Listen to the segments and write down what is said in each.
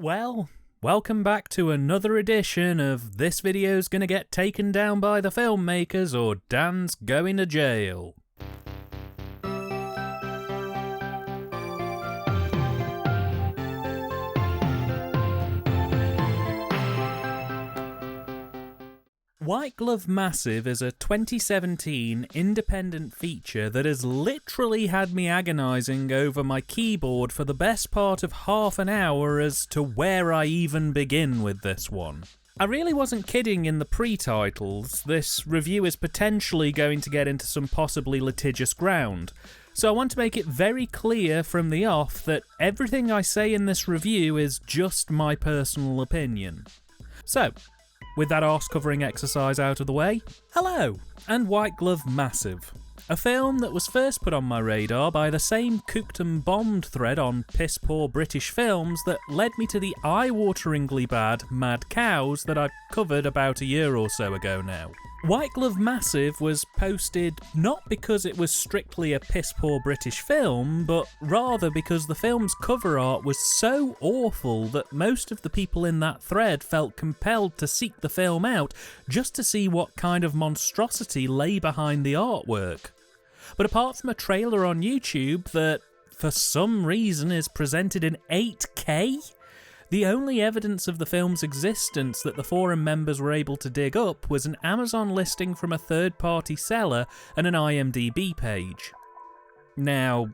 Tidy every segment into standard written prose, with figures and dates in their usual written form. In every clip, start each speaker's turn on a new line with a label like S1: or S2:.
S1: Well, welcome back to another edition of This Video's Gonna Get Taken Down by the Filmmakers or Dan's Going to Jail. White Glove Massive is a 2017 independent feature that has literally had me agonising over my keyboard for the best part of half an hour as to where I even begin with this one. I really wasn't kidding in the pre-titles. This review is potentially going to get into some possibly litigious ground, so I want to make it very clear from the off that everything I say in this review is just my personal opinion. So, with that arse-covering exercise out of the way, hello, and White Glove Massive, a film that was first put on my radar by the same cooked and bombed thread on piss-poor British films that led me to the eye-wateringly bad Mad Cows that I covered about a year or so ago now. White Glove Massive was posted not because it was strictly a piss-poor British film, but rather because the film's cover art was so awful that most of the people in that thread felt compelled to seek the film out just to see what kind of monstrosity lay behind the artwork. But apart from a trailer on YouTube that, for some reason, is presented in 8K, the only evidence of the film's existence that the forum members were able to dig up was an Amazon listing from a third-party seller and an IMDb page. Now,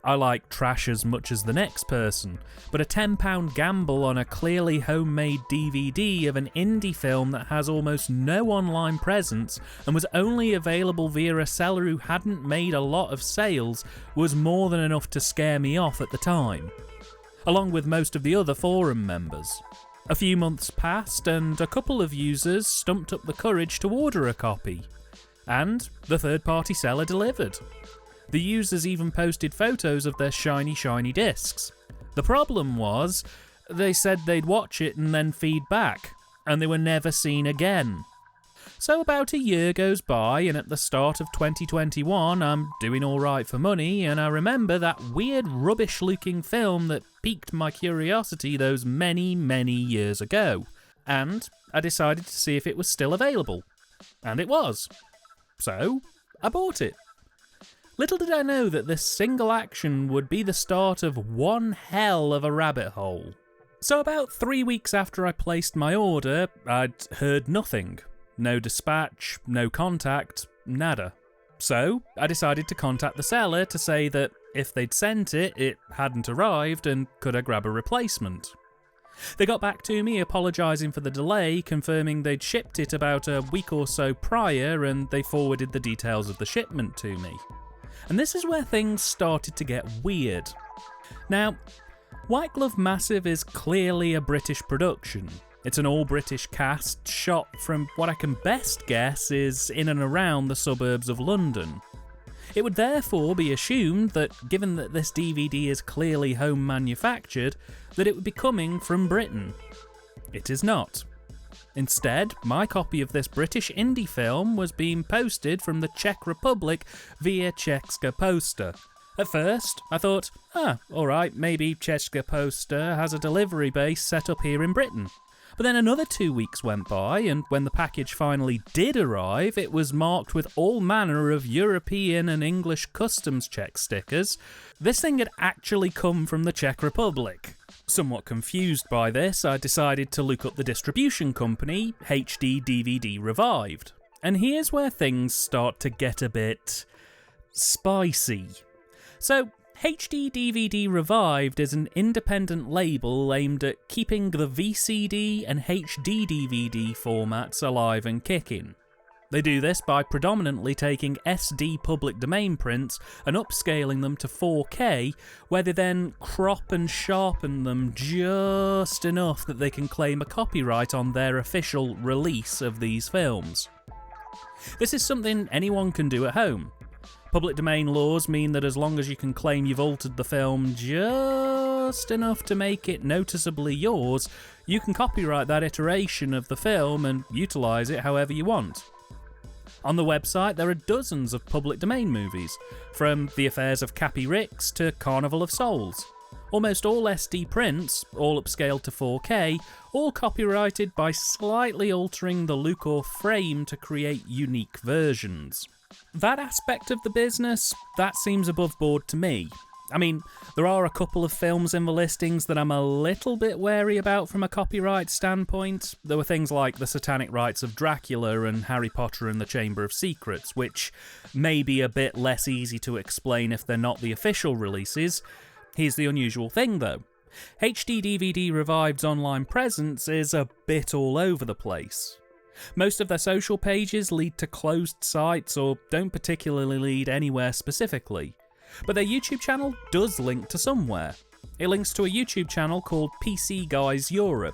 S1: I like trash as much as the next person, but a £10 gamble on a clearly homemade DVD of an indie film that has almost no online presence and was only available via a seller who hadn't made a lot of sales was more than enough to scare me off at the time, along with most of the other forum members. A few months passed and a couple of users stumped up the courage to order a copy, and the third-party seller delivered. The users even posted photos of their shiny discs. The problem was, they said they'd watch it and then feed back, and they were never seen again. So about a year goes by, and at the start of 2021, I'm doing alright for money, and I remember that weird rubbish-looking film that piqued my curiosity those many years ago. And I decided to see if it was still available. And it was. So, I bought it. Little did I know that this single action would be the start of one hell of a rabbit hole. So about 3 weeks after I placed my order, I'd heard nothing. No dispatch, no contact, nada. So, I decided to contact the seller to say that if they'd sent it, it hadn't arrived and could I grab a replacement. They got back to me apologising for the delay, confirming they'd shipped it about a week or so prior and they forwarded the details of the shipment to me. And this is where things started to get weird. Now, White Glove Massive is clearly a British production. It's an all-British cast shot from what I can best guess is in and around the suburbs of London. It would therefore be assumed that, given that this DVD is clearly home manufactured, that it would be coming from Britain. It is not. Instead, my copy of this British indie film was being posted from the Czech Republic via Česká pošta. At first, I thought, alright, maybe Česká pošta has a delivery base set up here in Britain. But then another 2 weeks went by, and when the package finally did arrive, it was marked with all manner of European and English customs check stickers. This thing had actually come from the Czech Republic. Somewhat confused by this, I decided to look up the distribution company, HD DVD Revived. And here's where things start to get a bit spicy. So, HD DVD Revived is an independent label aimed at keeping the VCD and HD DVD formats alive and kicking. They do this by predominantly taking SD public domain prints and upscaling them to 4K, where they then crop and sharpen them just enough that they can claim a copyright on their official release of these films. This is something anyone can do at home. Public domain laws mean that as long as you can claim you've altered the film just enough to make it noticeably yours, you can copyright that iteration of the film and utilise it however you want. On the website, there are dozens of public domain movies, from The Affairs of Cappy Ricks to Carnival of Souls. Almost all SD prints, all upscaled to 4K, all copyrighted by slightly altering the look or frame to create unique versions. That aspect of the business, that seems above board to me. I mean, there are a couple of films in the listings that I'm a little bit wary about from a copyright standpoint. There were things like the satanic rites of Dracula and Harry Potter and the Chamber of Secrets, which may be a bit less easy to explain if they're not the official releases. Here's the unusual thing though. HD DVD Revived's online presence is a bit all over the place. Most of their social pages lead to closed sites or don't particularly lead anywhere specifically. But their YouTube channel does link to somewhere. It links to a YouTube channel called PC Guys Europe.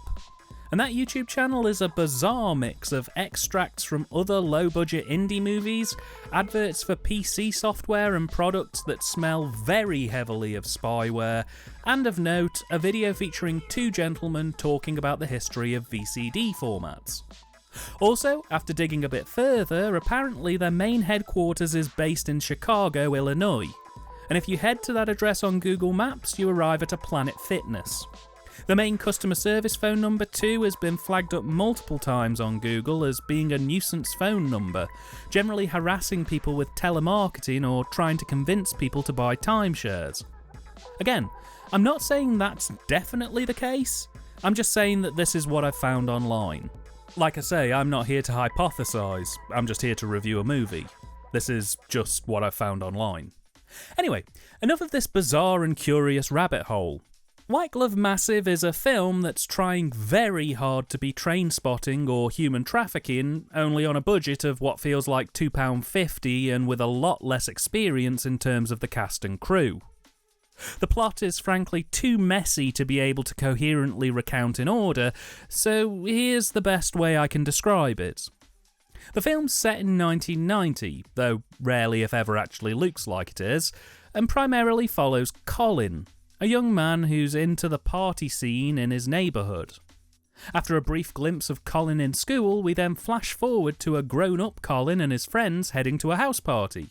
S1: And that YouTube channel is a bizarre mix of extracts from other low-budget indie movies, adverts for PC software and products that smell very heavily of spyware, and of note, a video featuring two gentlemen talking about the history of VCD formats. Also, after digging a bit further, apparently their main headquarters is based in Chicago, Illinois. And if you head to that address on Google Maps, you arrive at a Planet Fitness. The main customer service phone number too has been flagged up multiple times on Google as being a nuisance phone number, generally harassing people with telemarketing or trying to convince people to buy timeshares. Again, I'm not saying that's definitely the case, I'm just saying that this is what I've found online. Like I say, I'm not here to hypothesise, I'm just here to review a movie. This is just what I've found online. Anyway, enough of this bizarre and curious rabbit hole. White Glove Massive is a film that's trying very hard to be train spotting or human trafficking, only on a budget of what feels like £2.50 and with a lot less experience in terms of the cast and crew. The plot is frankly too messy to be able to coherently recount in order, so here's the best way I can describe it. The film's set in 1990, though rarely if ever actually looks like it is, and primarily follows Colin, a young man who's into the party scene in his neighbourhood. After a brief glimpse of Colin in school, we then flash forward to a grown-up Colin and his friends heading to a house party.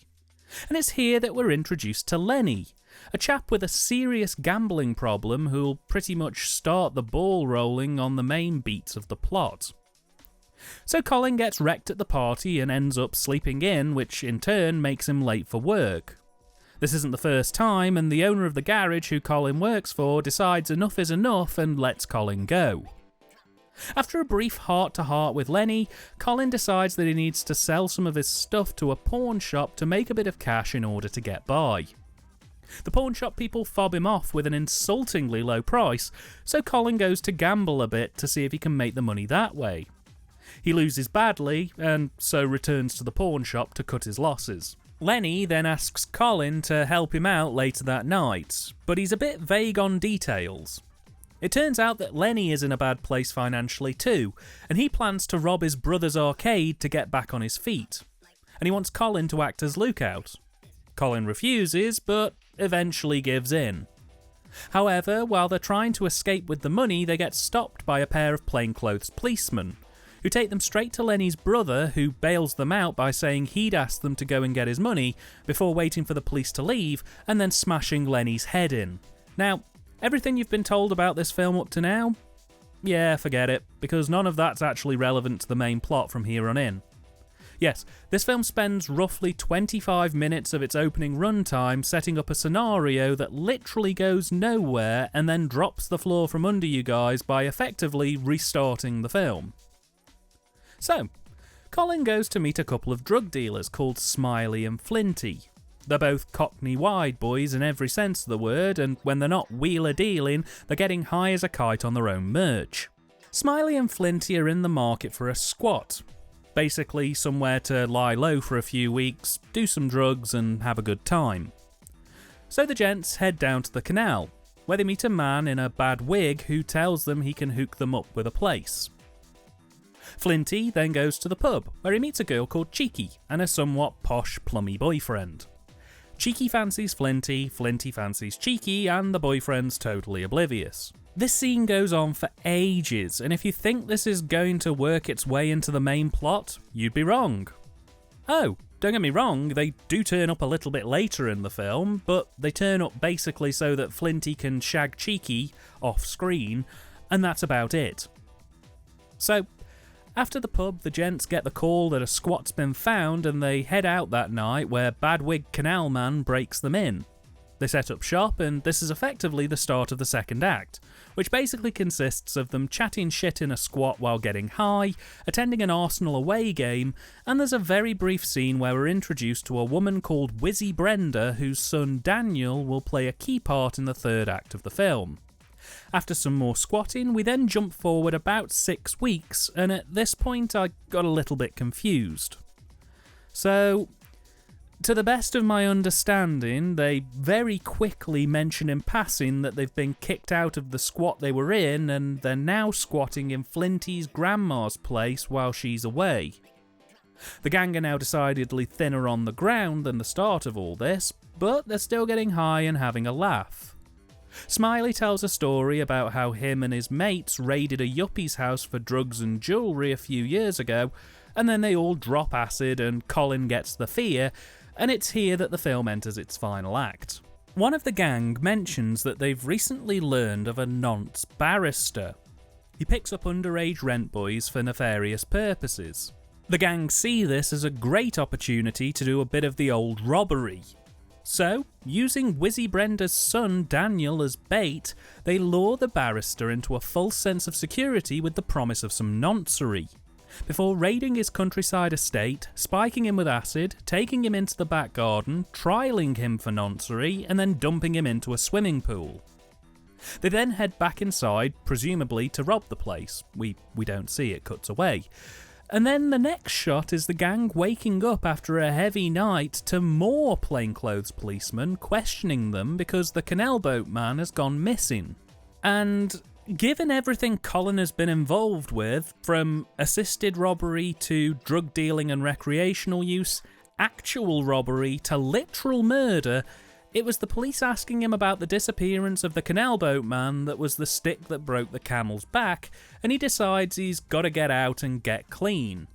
S1: And it's here that we're introduced to Lenny, a chap with a serious gambling problem who'll pretty much start the ball rolling on the main beats of the plot. So Colin gets wrecked at the party and ends up sleeping in, which in turn makes him late for work. This isn't the first time, and the owner of the garage who Colin works for decides enough is enough and lets Colin go. After a brief heart-to-heart with Lenny, Colin decides that he needs to sell some of his stuff to a pawn shop to make a bit of cash in order to get by. The pawn shop people fob him off with an insultingly low price, so Colin goes to gamble a bit to see if he can make the money that way. He loses badly, and so returns to the pawn shop to cut his losses. Lenny then asks Colin to help him out later that night, but he's a bit vague on details. It turns out that Lenny is in a bad place financially too, and he plans to rob his brother's arcade to get back on his feet. And he wants Colin to act as lookout. Colin refuses, but eventually gives in. However, while they're trying to escape with the money, they get stopped by a pair of plainclothes policemen, who take them straight to Lenny's brother, who bails them out by saying he'd asked them to go and get his money before waiting for the police to leave and then smashing Lenny's head in. Now, everything you've been told about this film up to now? Yeah, forget it, because none of that's actually relevant to the main plot from here on in. Yes, this film spends roughly 25 minutes of its opening runtime setting up a scenario that literally goes nowhere and then drops the floor from under you guys by effectively restarting the film. So, Colin goes to meet a couple of drug dealers called Smiley and Flinty. They're both Cockney wide boys in every sense of the word, and when they're not wheeler dealing, they're getting high as a kite on their own merch. Smiley and Flinty are in the market for a squat. Basically somewhere to lie low for a few weeks, do some drugs and have a good time. So the gents head down to the canal, where they meet a man in a bad wig who tells them he can hook them up with a place. Flinty then goes to the pub, where he meets a girl called Cheeky and a somewhat posh, plummy boyfriend. Cheeky fancies Flinty, Flinty fancies Cheeky, and the boyfriend's totally oblivious. This scene goes on for ages, and if you think this is going to work its way into the main plot, you'd be wrong. Oh, don't get me wrong, they do turn up a little bit later in the film, but they turn up basically so that Flinty can shag Cheeky off screen, and that's about it. So, after the pub, the gents get the call that a squat's been found and they head out that night where Badwig Canal Man breaks them in. They set up shop, and this is effectively the start of the second act, which basically consists of them chatting shit in a squat while getting high, attending an Arsenal away game, and there's a very brief scene where we're introduced to a woman called Wizzy Brenda, whose son Daniel will play a key part in the third act of the film. After some more squatting, we then jump forward about 6 weeks, and at this point I got a little bit confused. So, to the best of my understanding, they very quickly mention in passing that they've been kicked out of the squat they were in, and they're now squatting in Flinty's grandma's place while she's away. The gang are now decidedly thinner on the ground than the start of all this, but they're still getting high and having a laugh. Smiley tells a story about how him and his mates raided a yuppie's house for drugs and jewellery a few years ago, and then they all drop acid and Colin gets the fear, and it's here that the film enters its final act. One of the gang mentions that they've recently learned of a nonce barrister. He picks up underage rent boys for nefarious purposes. The gang see this as a great opportunity to do a bit of the old robbery. So, using Wizzy Brenda's son Daniel as bait, they lure the barrister into a false sense of security with the promise of some noncery, before raiding his countryside estate, spiking him with acid, taking him into the back garden, trialling him for noncery, and then dumping him into a swimming pool. They then head back inside, presumably to rob the place. We don't see it, cuts away. And then the next shot is the gang waking up after a heavy night to more plainclothes policemen questioning them because the canal boat man has gone missing. And given everything Colin has been involved with, from assisted robbery to drug dealing and recreational use, actual robbery to literal murder, it was the police asking him about the disappearance of the canal boat man that was the stick that broke the camel's back, and he decides he's got to get out and get clean.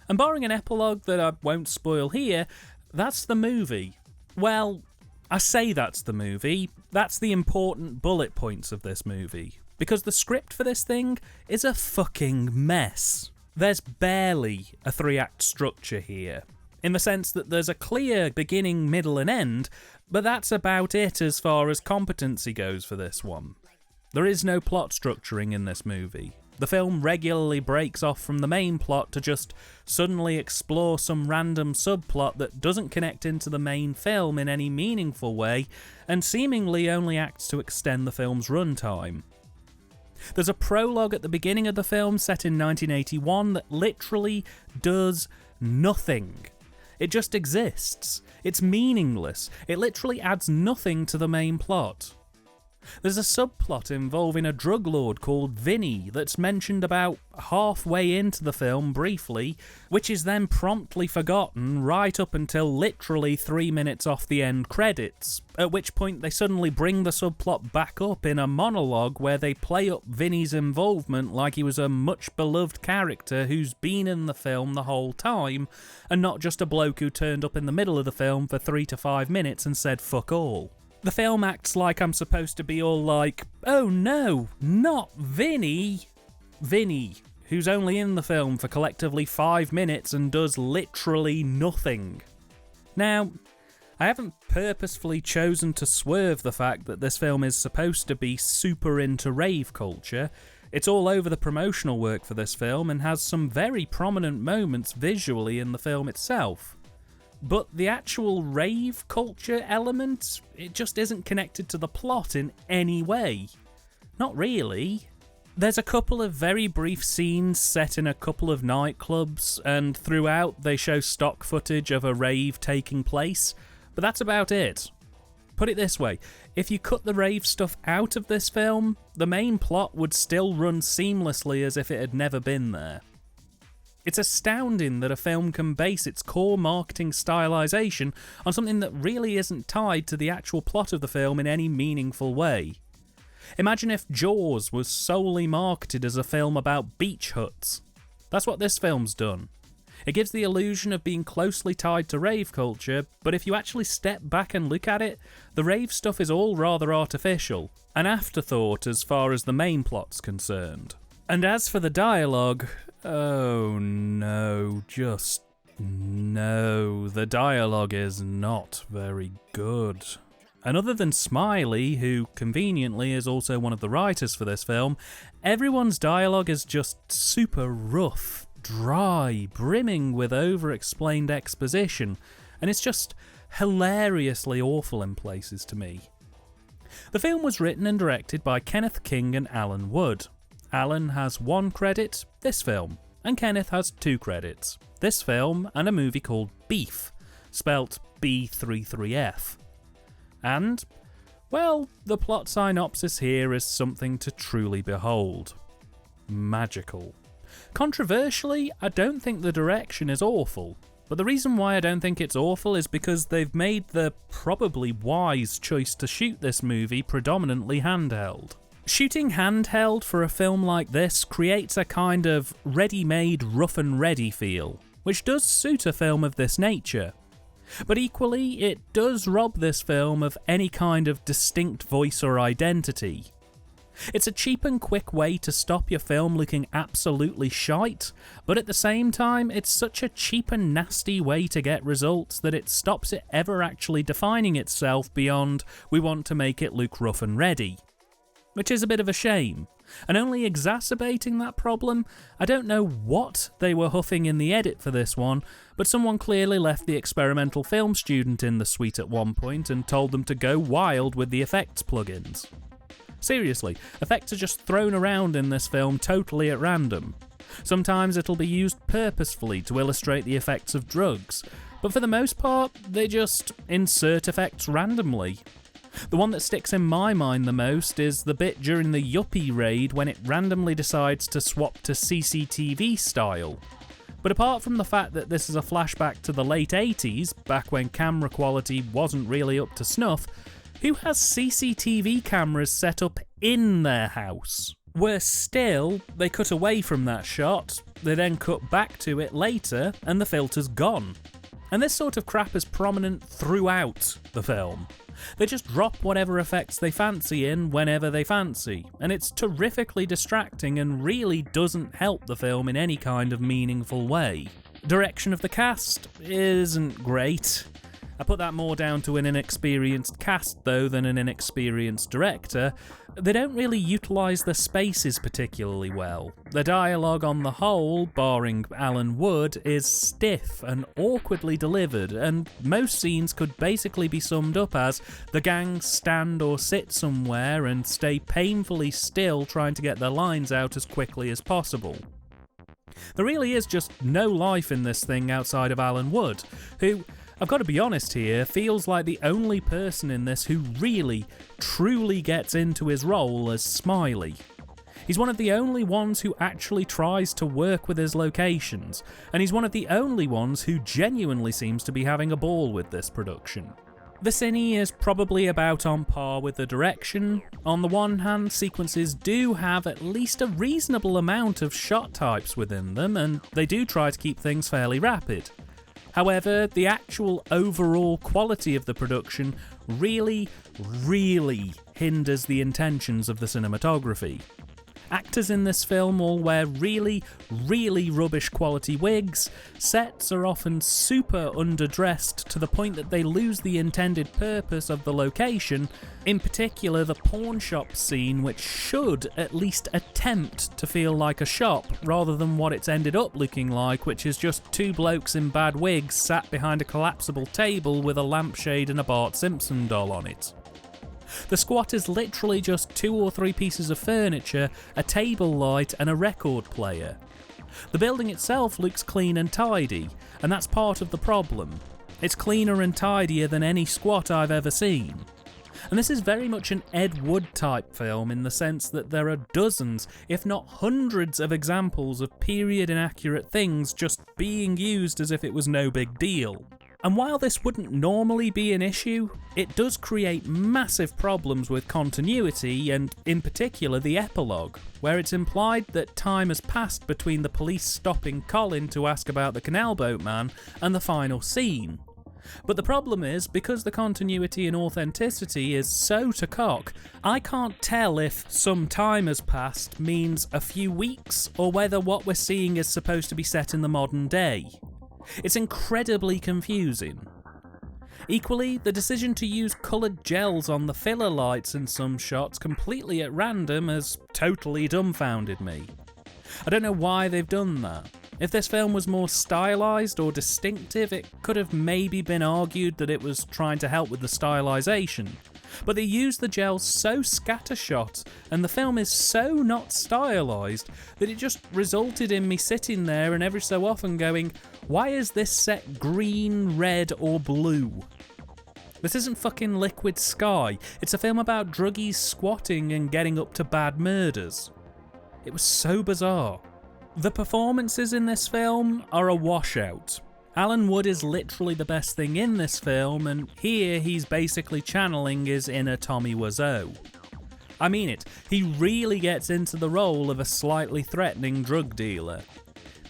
S1: And barring an epilogue that I won't spoil here, that's the movie. Well, I say that's the movie, that's the important bullet points of this movie. Because the script for this thing is a fucking mess. There's barely a 3-act structure here, in the sense that there's a clear beginning, middle and end, but that's about it as far as competency goes for this one. There is no plot structuring in this movie. The film regularly breaks off from the main plot to just suddenly explore some random subplot that doesn't connect into the main film in any meaningful way, and seemingly only acts to extend the film's runtime. There's a prologue at the beginning of the film set in 1981 that literally does nothing. It just exists. It's meaningless. It literally adds nothing to the main plot. There's a subplot involving a drug lord called Vinny that's mentioned about halfway into the film briefly, which is then promptly forgotten right up until literally 3 minutes off the end credits, at which point they suddenly bring the subplot back up in a monologue where they play up Vinny's involvement like he was a much beloved character who's been in the film the whole time, and not just a bloke who turned up in the middle of the film for 3 to 5 minutes and said fuck all. The film acts like I'm supposed to be all like, oh no, not Vinny. Vinny, who's only in the film for collectively 5 minutes and does literally nothing. Now, I haven't purposefully chosen to swerve the fact that this film is supposed to be super into rave culture. It's all over the promotional work for this film and has some very prominent moments visually in the film itself. But the actual rave culture element, it just isn't connected to the plot in any way. Not really. There's a couple of very brief scenes set in a couple of nightclubs, and throughout they show stock footage of a rave taking place, but that's about it. Put it this way, if you cut the rave stuff out of this film, the main plot would still run seamlessly as if it had never been there. It's astounding that a film can base its core marketing stylization on something that really isn't tied to the actual plot of the film in any meaningful way. Imagine if Jaws was solely marketed as a film about beach huts. That's what this film's done. It gives the illusion of being closely tied to rave culture, but if you actually step back and look at it, the rave stuff is all rather artificial, an afterthought as far as the main plot's concerned. And as for the dialogue, oh no, just no, the dialogue is not very good. And other than Smiley, who conveniently is also one of the writers for this film, everyone's dialogue is just super rough, dry, brimming with over-explained exposition, and it's just hilariously awful in places to me. The film was written and directed by Kenneth King and Alan Wood. Alan has 1 credit, this film, and Kenneth has 2 credits, this film and a movie called Beef, spelt B33F. And, well, the plot synopsis here is something to truly behold. Magical. Controversially, I don't think the direction is awful, but the reason why I don't think it's awful is because they've made the probably wise choice to shoot this movie predominantly handheld. Shooting handheld for a film like this creates a kind of ready-made rough and ready feel, which does suit a film of this nature. But equally, it does rob this film of any kind of distinct voice or identity. It's a cheap and quick way to stop your film looking absolutely shite, but at the same time, it's such a cheap and nasty way to get results that it stops it ever actually defining itself beyond, we want to make it look rough and ready. Which is a bit of a shame. And only exacerbating that problem, I don't know what they were huffing in the edit for this one, but someone clearly left the experimental film student in the suite at one point and told them to go wild with the effects plugins. Seriously, effects are just thrown around in this film totally at random. Sometimes it'll be used purposefully to illustrate the effects of drugs, but for the most part, they just insert effects randomly. The one that sticks in my mind the most is the bit during the Yuppie raid when it randomly decides to swap to CCTV style. But apart from the fact that this is a flashback to the late 80s, back when camera quality wasn't really up to snuff, who has CCTV cameras set up in their house? Worse still, they cut away from that shot, they then cut back to it later, and the filter's gone. And this sort of crap is prominent throughout the film. They just drop whatever effects they fancy in whenever they fancy, and it's terrifically distracting and really doesn't help the film in any kind of meaningful way. Direction of the cast isn't great. I put that more down to an inexperienced cast though than an inexperienced director. They don't really utilise the spaces particularly well. The dialogue on the whole, barring Alan Wood, is stiff and awkwardly delivered, and most scenes could basically be summed up as the gang stand or sit somewhere and stay painfully still trying to get their lines out as quickly as possible. There really is just no life in this thing outside of Alan Wood, who, I've got to be honest here, feels like the only person in this who really, truly gets into his role as Smiley. He's one of the only ones who actually tries to work with his locations, and he's one of the only ones who genuinely seems to be having a ball with this production. The cine is probably about on par with the direction. On the one hand, sequences do have at least a reasonable amount of shot types within them, and they do try to keep things fairly rapid. However, the actual overall quality of the production really, really hinders the intentions of the cinematography. Actors in this film all wear really, really rubbish quality wigs, sets are often super underdressed to the point that they lose the intended purpose of the location, in particular the pawn shop scene, which should at least attempt to feel like a shop rather than what it's ended up looking like, which is just 2 blokes in bad wigs sat behind a collapsible table with a lampshade and a Bart Simpson doll on it. The squat is literally just 2 or 3 pieces of furniture, a table light and a record player. The building itself looks clean and tidy, and that's part of the problem. It's cleaner and tidier than any squat I've ever seen. And this is very much an Ed Wood type film in the sense that there are dozens, if not hundreds of examples of period inaccurate things just being used as if it was no big deal. And while this wouldn't normally be an issue, it does create massive problems with continuity and, in particular, the epilogue, where it's implied that time has passed between the police stopping Colin to ask about the canal boat man and the final scene. But the problem is, because the continuity and authenticity is so to cock, I can't tell if some time has passed means a few weeks or whether what we're seeing is supposed to be set in the modern day. It's incredibly confusing. Equally, the decision to use coloured gels on the filler lights in some shots completely at random has totally dumbfounded me. I don't know why they've done that. If this film was more stylised or distinctive, it could have maybe been argued that it was trying to help with the stylisation. But they use the gels so scattershot, and the film is so not stylised, that it just resulted in me sitting there and every so often going, why is this set green, red or blue? This isn't fucking Liquid Sky, it's a film about druggies squatting and getting up to bad murders. It was so bizarre. The performances in this film are a washout. Alan Wood is literally the best thing in this film, and here he's basically channeling his inner Tommy Wiseau. I mean it, he really gets into the role of a slightly threatening drug dealer.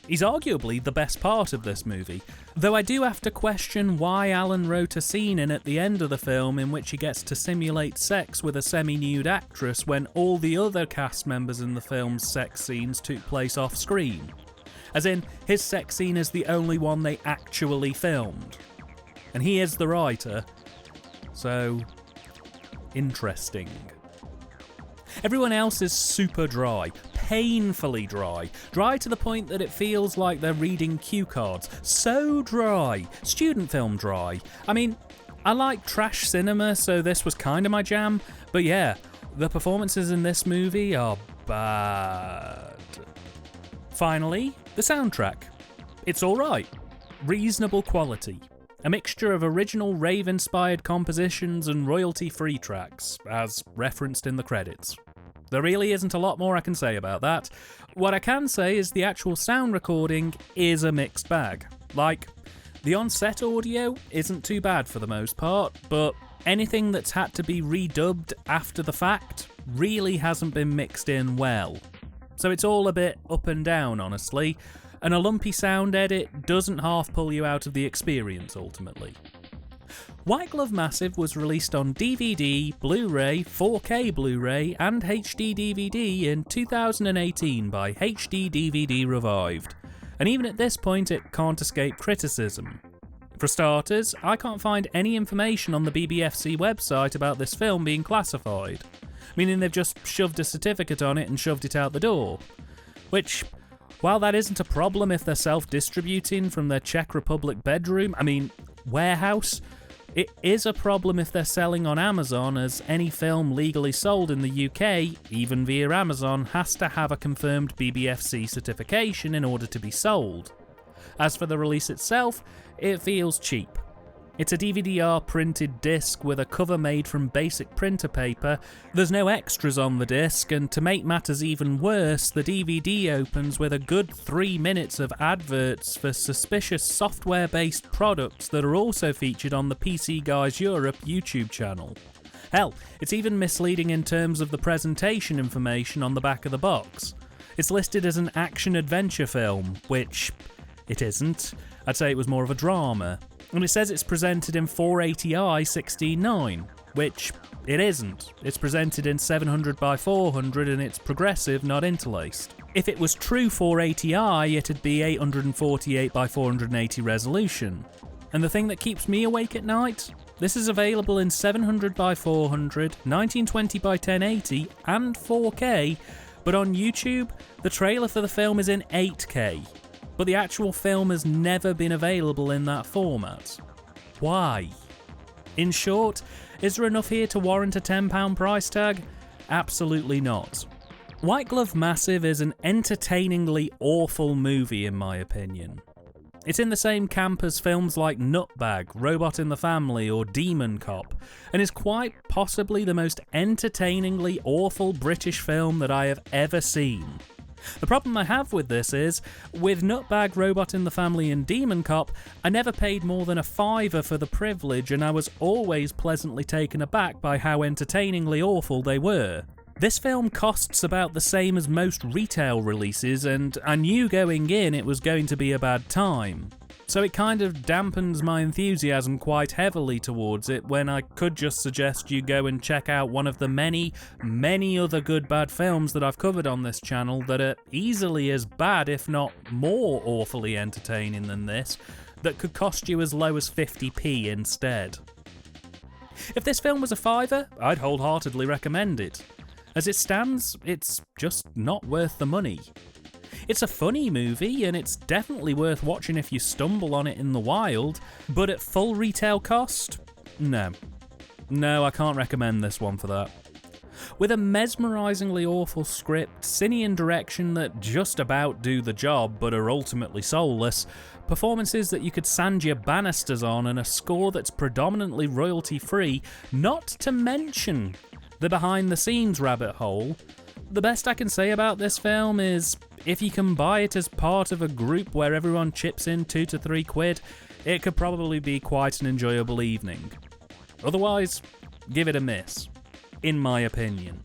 S1: He's arguably the best part of this movie, though I do have to question why Alan wrote a scene in at the end of the film in which he gets to simulate sex with a semi-nude actress when all the other cast members in the film's sex scenes took place off-screen. As in, his sex scene is the only one they actually filmed. And he is the writer, so interesting. Everyone else is super dry, painfully dry. Dry to the point that it feels like they're reading cue cards. So dry. Student film dry. I mean, I like trash cinema, so this was kind of my jam. But yeah, the performances in this movie are bad. Finally, the soundtrack. It's alright. Reasonable quality. A mixture of original Rave-inspired compositions and royalty-free tracks, as referenced in the credits. There really isn't a lot more I can say about that. What I can say is the actual sound recording is a mixed bag. Like, the on-set audio isn't too bad for the most part, but anything that's had to be redubbed after the fact really hasn't been mixed in well. So it's all a bit up and down, honestly, and a lumpy sound edit doesn't half pull you out of the experience, ultimately. White Glove Massive was released on DVD, Blu-ray, 4K Blu-ray and HD DVD in 2018 by HD DVD Revived, and even at this point it can't escape criticism. For starters, I can't find any information on the BBFC website about this film being classified, meaning they've just shoved a certificate on it and shoved it out the door. Which, while that isn't a problem if they're self-distributing from their Czech Republic warehouse, it is a problem if they're selling on Amazon, as any film legally sold in the UK, even via Amazon, has to have a confirmed BBFC certification in order to be sold. As for the release itself, it feels cheap. It's a DVD-R printed disc with a cover made from basic printer paper. There's no extras on the disc, and to make matters even worse, the DVD opens with a good 3 minutes of adverts for suspicious software-based products that are also featured on the PC Guys Europe YouTube channel. Hell, it's even misleading in terms of the presentation information on the back of the box. It's listed as an action-adventure film, which it isn't. I'd say it was more of a drama. And it says it's presented in 480i 16:9, which it isn't. It's presented in 700x400 and it's progressive, not interlaced. If it was true 480i, it'd be 848x480 resolution. And the thing that keeps me awake at night? This is available in 700x400, 1920x1080 and 4K, but on YouTube, the trailer for the film is in 8K. But the actual film has never been available in that format. Why? In short, is there enough here to warrant a £10 price tag? Absolutely not. White Glove Massive is an entertainingly awful movie in my opinion. It's in the same camp as films like Nutbag, Robot in the Family or Demon Cop, and is quite possibly the most entertainingly awful British film that I have ever seen. The problem I have with this is, with Nutbag, Robot in the Family and Demon Cop, I never paid more than $5 for the privilege, and I was always pleasantly taken aback by how entertainingly awful they were. This film costs about the same as most retail releases, and I knew going in it was going to be a bad time. So it kind of dampens my enthusiasm quite heavily towards it when I could just suggest you go and check out one of the many, many other good bad films that I've covered on this channel that are easily as bad, if not more awfully entertaining than this, that could cost you as low as 50p instead. If this film was a $5, I'd wholeheartedly recommend it. As it stands, it's just not worth the money. It's a funny movie, and it's definitely worth watching if you stumble on it in the wild, but at full retail cost? No. No, I can't recommend this one for that. With a mesmerisingly awful script, Cinean direction that just about do the job but are ultimately soulless, performances that you could sand your banisters on, and a score that's predominantly royalty-free, not to mention the behind-the-scenes rabbit hole, the best I can say about this film is, if you can buy it as part of a group where everyone chips in £2 to £3, it could probably be quite an enjoyable evening. Otherwise, give it a miss, in my opinion.